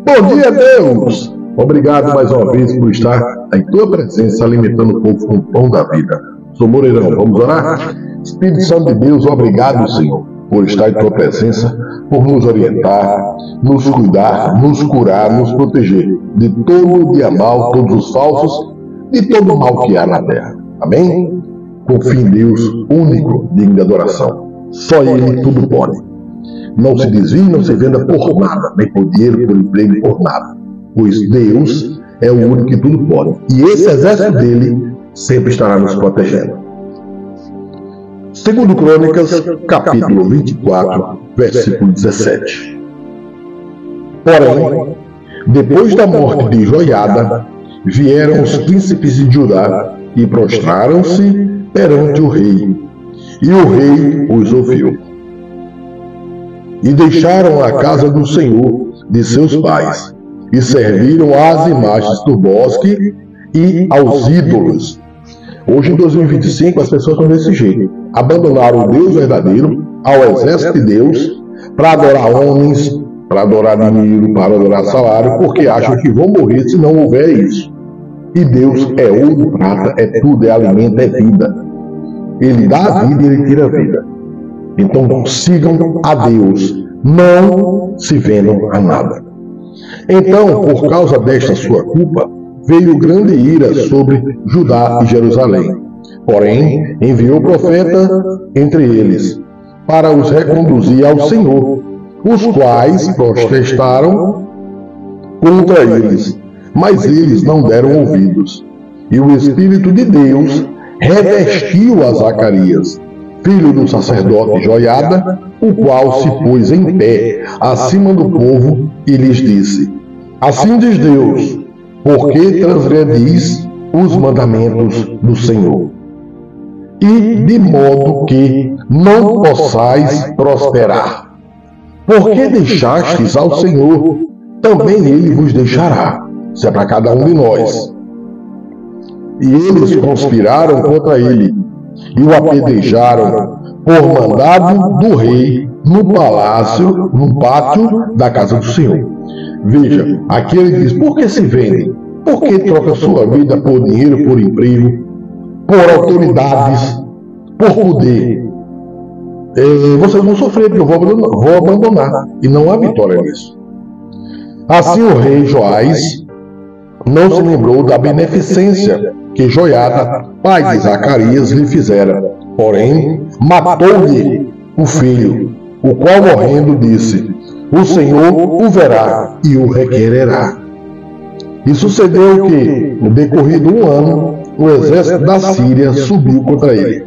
Bom dia, Deus! Obrigado mais uma vez por estar em tua presença, alimentando o povo com o pão da vida. Sou Moreirão, vamos orar? Espírito Santo de Deus, obrigado, Senhor, por estar em tua presença, por nos orientar, nos cuidar, nos curar, nos proteger de todo dia mal, todos os falsos, de todo o mal que há na terra. Amém? Confie em Deus, único, digno de adoração. Só Ele tudo pode. Não se desvie, não se venda por nada, nem por dinheiro, por emprego, por nada. Pois Deus é o único que tudo pode. E esse exército dele sempre estará nos protegendo. Segundo Crônicas, capítulo 24, versículo 17. Porém, depois da morte de Joiada, vieram os príncipes de Judá e prostraram-se perante o rei. E o rei os ouviu. E deixaram a casa do Senhor de seus pais, e serviram às imagens do bosque e aos ídolos. Hoje, em 2025, as pessoas estão desse jeito. Abandonaram o Deus verdadeiro, ao exército de Deus, para adorar homens, para adorar dinheiro, para adorar salário, porque acham que vão morrer se não houver isso. E Deus é ouro, prata, é tudo, é alimento, é vida. Ele dá a vida e Ele tira a vida. Então sigam a Deus, não se vendam a nada. Então, por causa desta sua culpa, veio grande ira sobre Judá e Jerusalém. Porém, enviou profeta entre eles, para os reconduzir ao Senhor, os quais protestaram contra eles, mas eles não deram ouvidos. E o Espírito de Deus revestiu a Zacarias, filho do sacerdote Joiada, o qual se pôs em pé acima do povo e lhes disse: Assim diz Deus, por que transgredis os mandamentos do Senhor? E de modo que não possais prosperar. Porque deixastes ao Senhor, também Ele vos deixará. Isso é para cada um de nós. E eles conspiraram contra ele, e o apedrejaram por mandado do rei no pátio da casa do Senhor. Veja, aqui ele diz: por que se vendem? Por que troca sua vida por dinheiro, por emprego, por autoridades, por poder? Vocês vão sofrer, porque eu vou abandonar. E não há vitória nisso. Assim o rei Joás não se lembrou da beneficência que Joiada, pai de Zacarias, lhe fizera. Porém, matou-lhe o filho, o qual morrendo disse: o Senhor o verá e o requererá. E sucedeu que, no decorrido um ano, o exército da Síria subiu contra ele.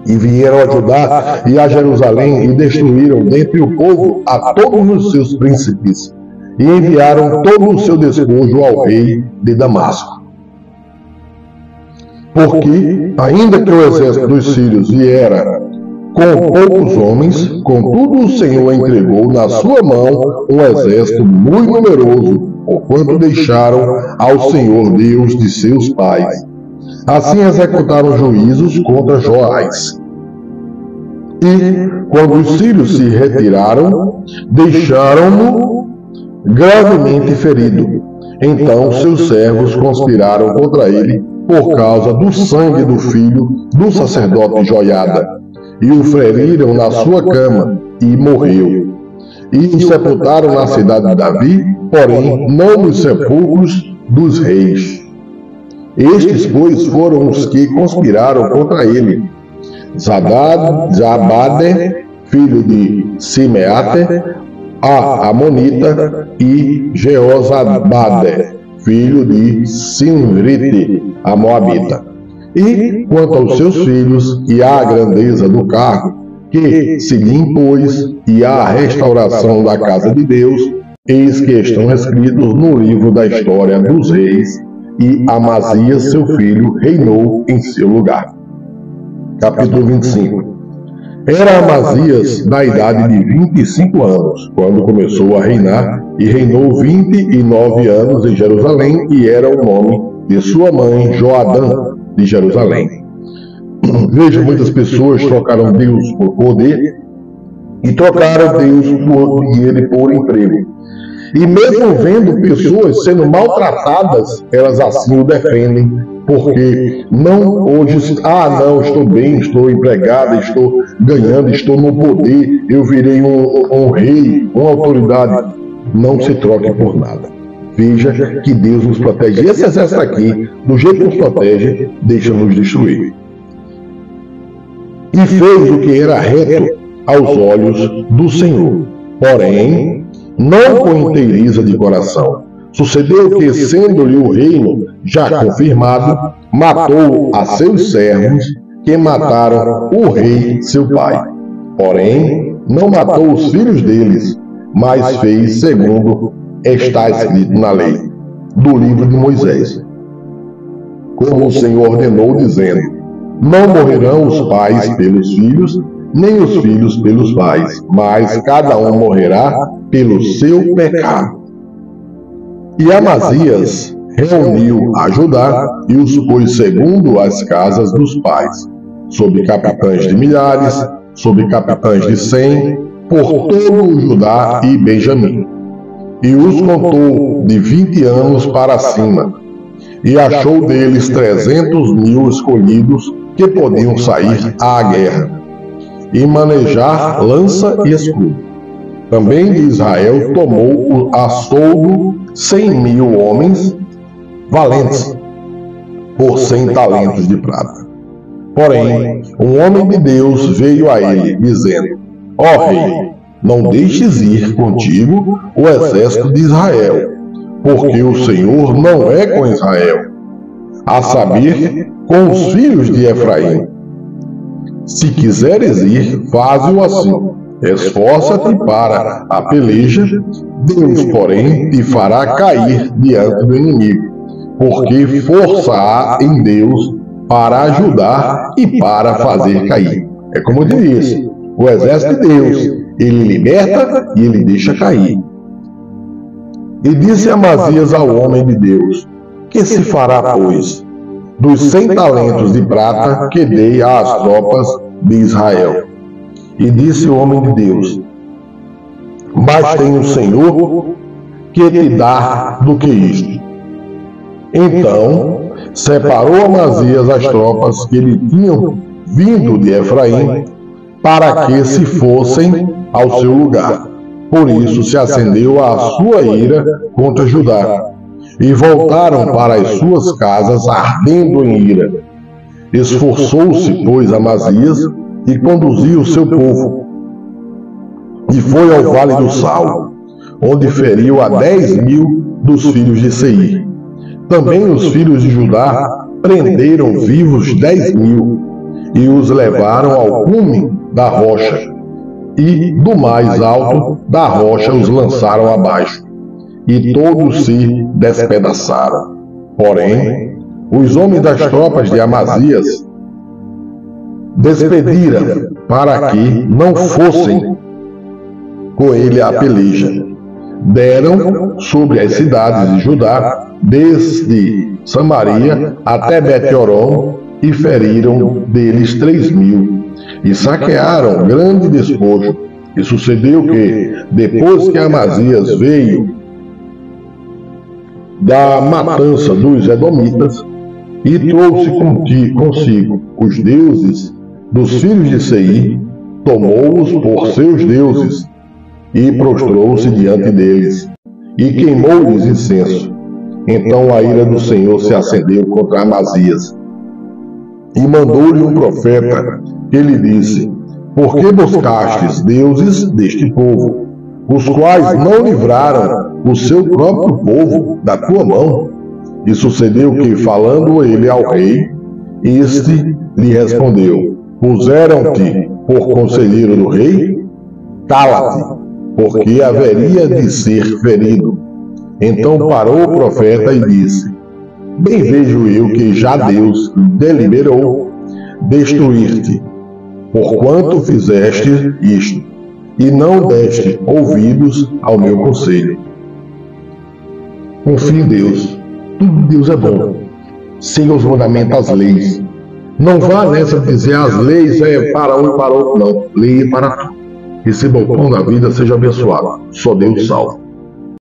E vieram a Judá e a Jerusalém e destruíram dentre o povo a todos os seus príncipes e enviaram todo o seu despojo ao rei de Damasco. Porque, ainda que o exército dos sírios viera com poucos homens, contudo o Senhor entregou na sua mão um exército muito numeroso, porquanto deixaram ao Senhor Deus de seus pais. Assim executaram juízos contra Joás. E, quando os sírios se retiraram, deixaram-no gravemente ferido. Então seus servos conspiraram contra ele por causa do sangue do filho do sacerdote Joiada, e o feriram na sua cama, e morreu. E o sepultaram na cidade de Davi, porém não nos sepulcros dos reis. Estes, pois, foram os que conspiraram contra ele: Zabade, filho de Simeate, a Amonita, e Jeozabade, filho de Simrite, a Moabita. E quanto aos seus filhos, e à grandeza do cargo que se lhe impôs, e à restauração da casa de Deus, eis que estão escritos no livro da história dos reis, e Amazias, seu filho, reinou em seu lugar. Capítulo 25. Era Amazias da idade de 25 anos, quando começou a reinar, e reinou 29 anos em Jerusalém, e era o nome de sua mãe Joadã, de Jerusalém. Veja, muitas pessoas trocaram Deus por poder, e trocaram Deus por dinheiro e por emprego. E mesmo vendo pessoas sendo maltratadas, elas assim o defendem, porque não hoje, não, estou bem, estou empregada, estou ganhando, estou no poder, eu virei um rei, uma autoridade. Não se troque por nada. Veja que Deus nos protege. E esse exército aqui, do jeito que nos protege, deixa nos destruir. E fez o que era reto aos olhos do Senhor, porém, não com inteiriza de coração. Sucedeu que, sendo-lhe o reino já confirmado, matou a seus servos, que mataram o rei seu pai. Porém, não matou os filhos deles, mas fez segundo está escrito na lei, do livro de Moisés. Como o Senhor ordenou, dizendo: não morrerão os pais pelos filhos, nem os filhos pelos pais, mas cada um morrerá pelo seu pecado. E Amazias reuniu a Judá e os pôs segundo as casas dos pais, sob capitães de milhares, sob capitães de 100, por todo o Judá e Benjamim. E os contou de 20 anos para cima, e achou deles 300.000 escolhidos que podiam sair à guerra, e manejar lança e escudo. Também de Israel tomou a soldo 100.000 homens valentes, por 100 talentos de prata. Porém, um homem de Deus veio a ele, dizendo: ó rei, não deixes ir contigo o exército de Israel, porque o Senhor não é com Israel, a saber, com os filhos de Efraim. Se quiseres ir, faze-o assim. Esforça-te para a peleja, Deus, porém, te fará cair diante do inimigo, porque força há em Deus para ajudar e para fazer cair. É como eu disse, o exército de Deus, ele liberta e ele deixa cair. E disse Amazias ao homem de Deus: que se fará, pois, dos 100 talentos de prata que dei às tropas de Israel? E disse o homem de Deus: mais tem o Senhor que te dá do que isto. Então separou Amazias as tropas que lhe tinham vindo de Efraim, para que se fossem ao seu lugar. Por isso se acendeu a sua ira contra Judá, e voltaram para as suas casas ardendo em ira. Esforçou-se, pois, Amazias, e conduziu o seu povo, e foi ao vale do Sal, onde feriu a 10.000 dos filhos de Seir. Também os filhos de Judá prenderam vivos 10.000, e os levaram ao cume da rocha, e do mais alto da rocha os lançaram abaixo, e todos se despedaçaram. Porém, os homens das tropas de Amazias despediram para que não fossem com ele à peleja. Deram sobre as cidades de Judá, desde Samaria até Bet-horon, e feriram deles 3.000, e saquearam grande despojo. E sucedeu que, depois que Amazias veio da matança dos edomitas, e trouxe consigo os deuses dos filhos de Seir, tomou-os por seus deuses, e prostrou-se diante deles, e queimou-lhes incenso. Então a ira do Senhor se acendeu contra Amazias, e mandou-lhe um profeta, que lhe disse: por que buscastes deuses deste povo, os quais não livraram o seu próprio povo da tua mão? E sucedeu que, falando ele ao rei, este lhe respondeu: puseram-te por conselheiro do rei? Cala-te, porque haveria de ser ferido. Então parou o profeta e disse: bem vejo eu que já Deus deliberou destruir-te, porquanto fizeste isto, e não deste ouvidos ao meu conselho. Confie em Deus. Tudo de Deus é bom. Siga os mandamentos, as leis. Não vá nessa de dizer as leis é para um e para outro, não. Lei é para tu. Receba o pão da vida, seja abençoado. Só Deus salva.